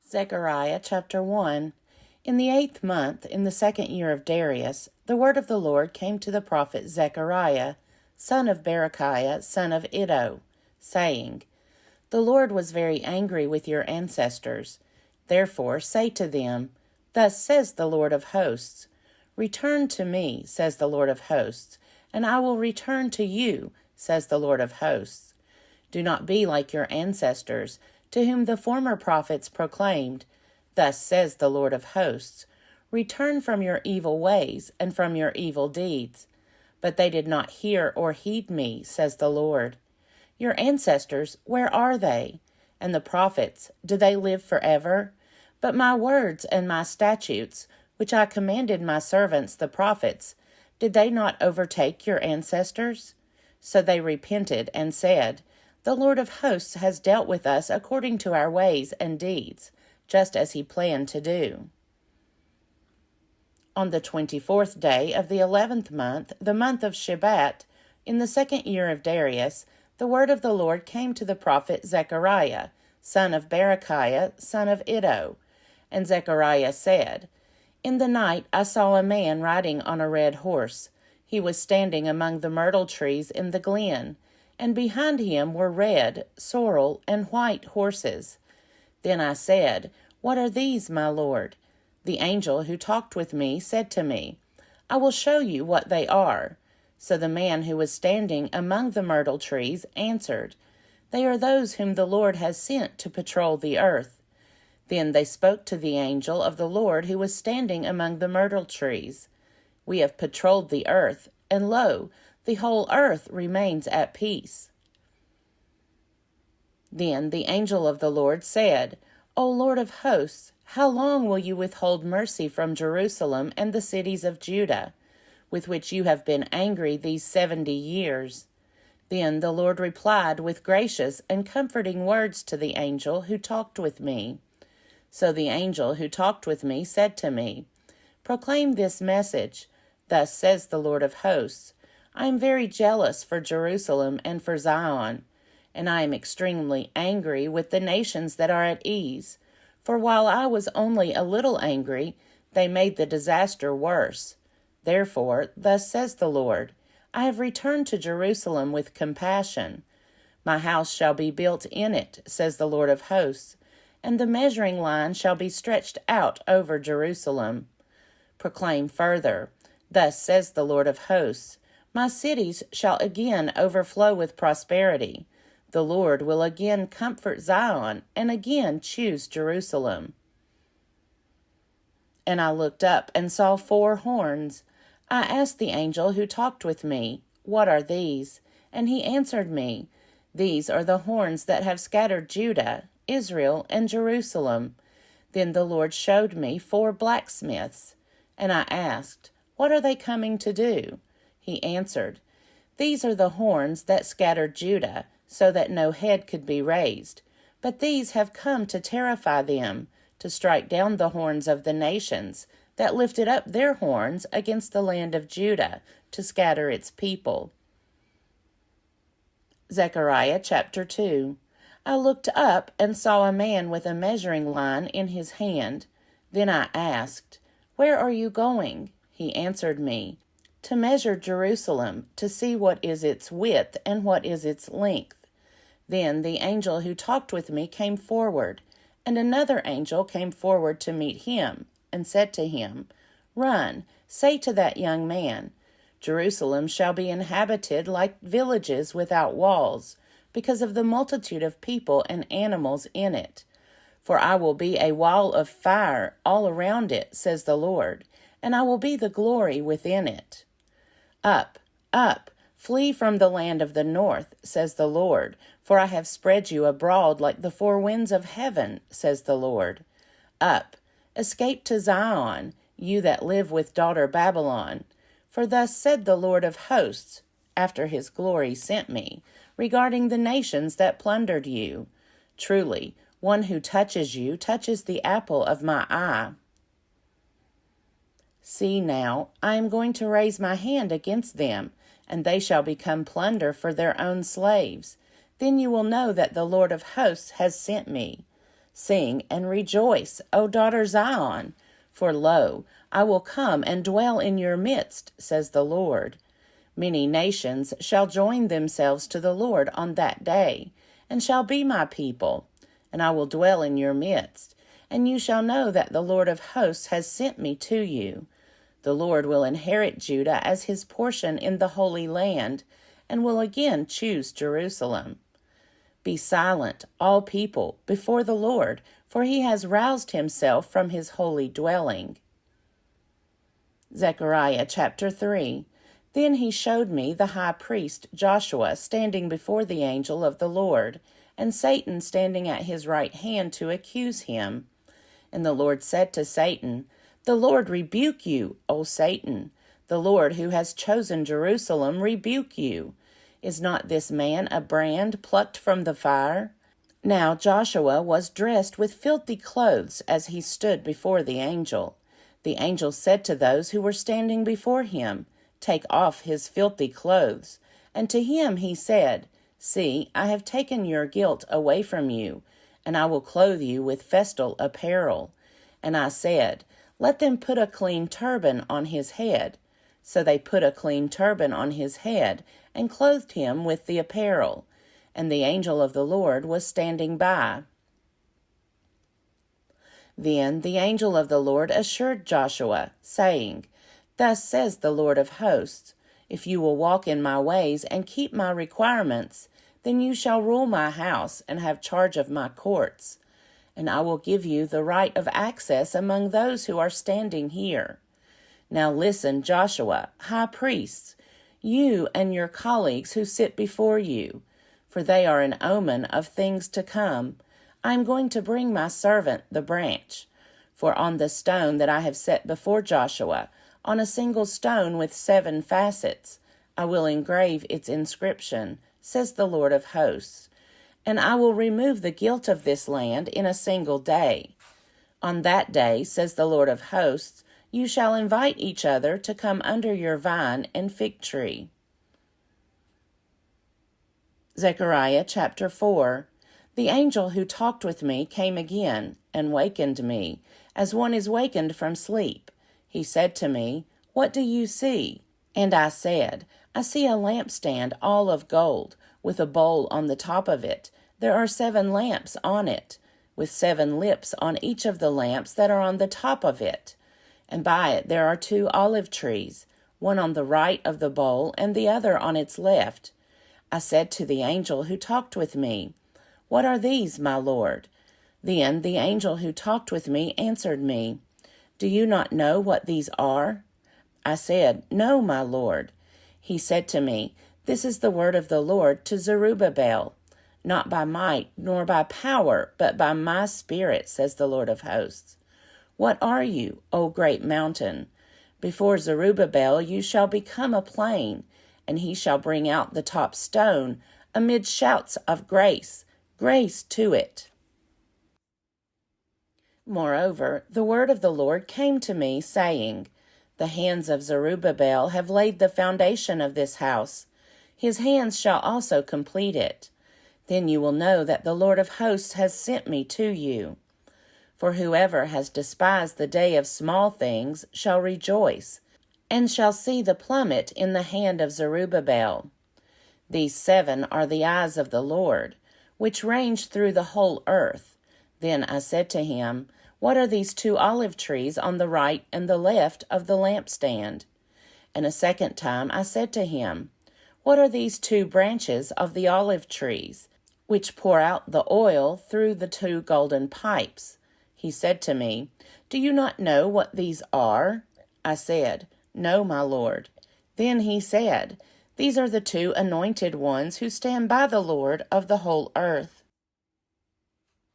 Zechariah chapter 1. In the 8th month, in the 2nd year of Darius, the word of the Lord came to the prophet Zechariah, son of Berechiah, son of Iddo, saying, The Lord was very angry with your ancestors. Therefore say to them, Thus says the Lord of hosts, Return to me, says the Lord of hosts, and I will return to you, says the Lord of hosts. Do not be like your ancestors, to whom the former prophets proclaimed, Thus says the Lord of hosts, Return from your evil ways and from your evil deeds. But they did not hear or heed me, says the Lord. Your ancestors, where are they? And the prophets, do they live forever? But my words and my statutes, which I commanded my servants the prophets, did they not overtake your ancestors? So they repented and said, The Lord of hosts has dealt with us according to our ways and deeds, just as he planned to do. On the 24th day of the 11th month, the month of Shebat, in the 2nd year of Darius, the word of the Lord came to the prophet Zechariah, son of Berechiah, son of Iddo. And Zechariah said, In the night I saw a man riding on a red horse. He was standing among the myrtle trees in the glen, and behind him were red, sorrel, and white horses. Then I said, What are these, my Lord? The angel who talked with me said to me, I will show you what they are. So the man who was standing among the myrtle trees answered, They are those whom the Lord has sent to patrol the earth. Then they spoke to the angel of the Lord who was standing among the myrtle trees. We have patrolled the earth, and lo, the whole earth remains at peace. Then the angel of the Lord said, O Lord of hosts, how long will you withhold mercy from Jerusalem and the cities of Judah, with which you have been angry these 70 years? Then the Lord replied with gracious and comforting words to the angel who talked with me. So the angel who talked with me said to me, Proclaim this message. Thus says the Lord of hosts, I am very jealous for Jerusalem and for Zion, and I am extremely angry with the nations that are at ease. For while I was only a little angry, they made the disaster worse. Therefore, thus says the Lord, I have returned to Jerusalem with compassion. My house shall be built in it, says the Lord of hosts, and the measuring line shall be stretched out over Jerusalem. Proclaim further, Thus says the Lord of hosts, My cities shall again overflow with prosperity. The Lord will again comfort Zion and again choose Jerusalem. And I looked up and saw 4 horns. I asked the angel who talked with me, What are these? And he answered me, These are the horns that have scattered Judah, Israel, and Jerusalem. Then the Lord showed me 4 blacksmiths. And I asked, What are they coming to do? He answered, These are the horns that scattered Judah, so that no head could be raised. But these have come to terrify them, to strike down the horns of the nations that lifted up their horns against the land of Judah, to scatter its people. Zechariah chapter 2. I looked up and saw a man with a measuring line in his hand. Then I asked, Where are you going? He answered me, To measure Jerusalem, to see what is its width and what is its length. Then the angel who talked with me came forward, and another angel came forward to meet him, and said to him, Run, say to that young man, Jerusalem shall be inhabited like villages without walls, because of the multitude of people and animals in it. For I will be a wall of fire all around it, says the Lord, and I will be the glory within it. Up, up, flee from the land of the north, says the Lord, for I have spread you abroad like the 4 winds of heaven, says the Lord. Up, escape to Zion, you that live with daughter Babylon. For thus said the Lord of hosts, after his glory sent me, regarding the nations that plundered you. Truly, one who touches you touches the apple of my eye. See now, I am going to raise my hand against them, and they shall become plunder for their own slaves. Then you will know that the Lord of hosts has sent me. Sing and rejoice, O daughter Zion, for lo, I will come and dwell in your midst, says the Lord. Many nations shall join themselves to the Lord on that day, and shall be my people, and I will dwell in your midst. And you shall know that the Lord of hosts has sent me to you. The Lord will inherit Judah as his portion in the Holy Land, and will again choose Jerusalem. Be silent, all people, before the Lord, for he has roused himself from his holy dwelling. Zechariah chapter 3. Then he showed me the high priest Joshua standing before the angel of the Lord, and Satan standing at his right hand to accuse him. And the Lord said to Satan, The Lord rebuke you, O Satan. The Lord who has chosen Jerusalem rebuke you. Is not this man a brand plucked from the fire? Now Joshua was dressed with filthy clothes as he stood before the angel. The angel said to those who were standing before him, Take off his filthy clothes. And to him he said, See, I have taken your guilt away from you, and I will clothe you with festal apparel. And I said, Let them put a clean turban on his head. So they put a clean turban on his head, and clothed him with the apparel. And the angel of the Lord was standing by. Then the angel of the Lord assured Joshua, saying, Thus says the Lord of hosts, If you will walk in my ways and keep my requirements, then you shall rule my house and have charge of my courts. And I will give you the right of access among those who are standing here. Now listen, Joshua, high priests, you and your colleagues who sit before you, for they are an omen of things to come. I am going to bring my servant, the branch. For on the stone that I have set before Joshua, on a single stone with 7 facets, I will engrave its inscription, says the Lord of hosts. And I will remove the guilt of this land in a single day. On that day, says the Lord of hosts, you shall invite each other to come under your vine and fig tree. Zechariah chapter 4. The angel who talked with me came again and wakened me, as one is wakened from sleep. He said to me, What do you see? And I said, I see a lampstand all of gold, with a bowl on the top of it. There are 7 lamps on it, with 7 lips on each of the lamps that are on the top of it. And by it there are 2 olive trees, one on the right of the bowl and the other on its left. I said to the angel who talked with me, What are these, my Lord? Then the angel who talked with me answered me, Do you not know what these are? I said, No, my Lord. He said to me, This is the word of the Lord to Zerubbabel. Not by might nor by power, but by my spirit, says the Lord of hosts. What are you, O great mountain? Before Zerubbabel you shall become a plain, and he shall bring out the top stone amid shouts of grace, grace to it. Moreover, the word of the Lord came to me, saying, The hands of Zerubbabel have laid the foundation of this house. His hands shall also complete it. Then you will know that the Lord of hosts has sent me to you. For whoever has despised the day of small things shall rejoice, and shall see the plummet in the hand of Zerubbabel. These 7 are the eyes of the Lord, which range through the whole earth. Then I said to him, What are these 2 olive trees on the right and the left of the lampstand? And a second time I said to him, What are these 2 branches of the olive trees, which pour out the oil through the 2 golden pipes? He said to me, Do you not know what these are? I said, No, my Lord. Then he said, These are the 2 anointed ones who stand by the Lord of the whole earth.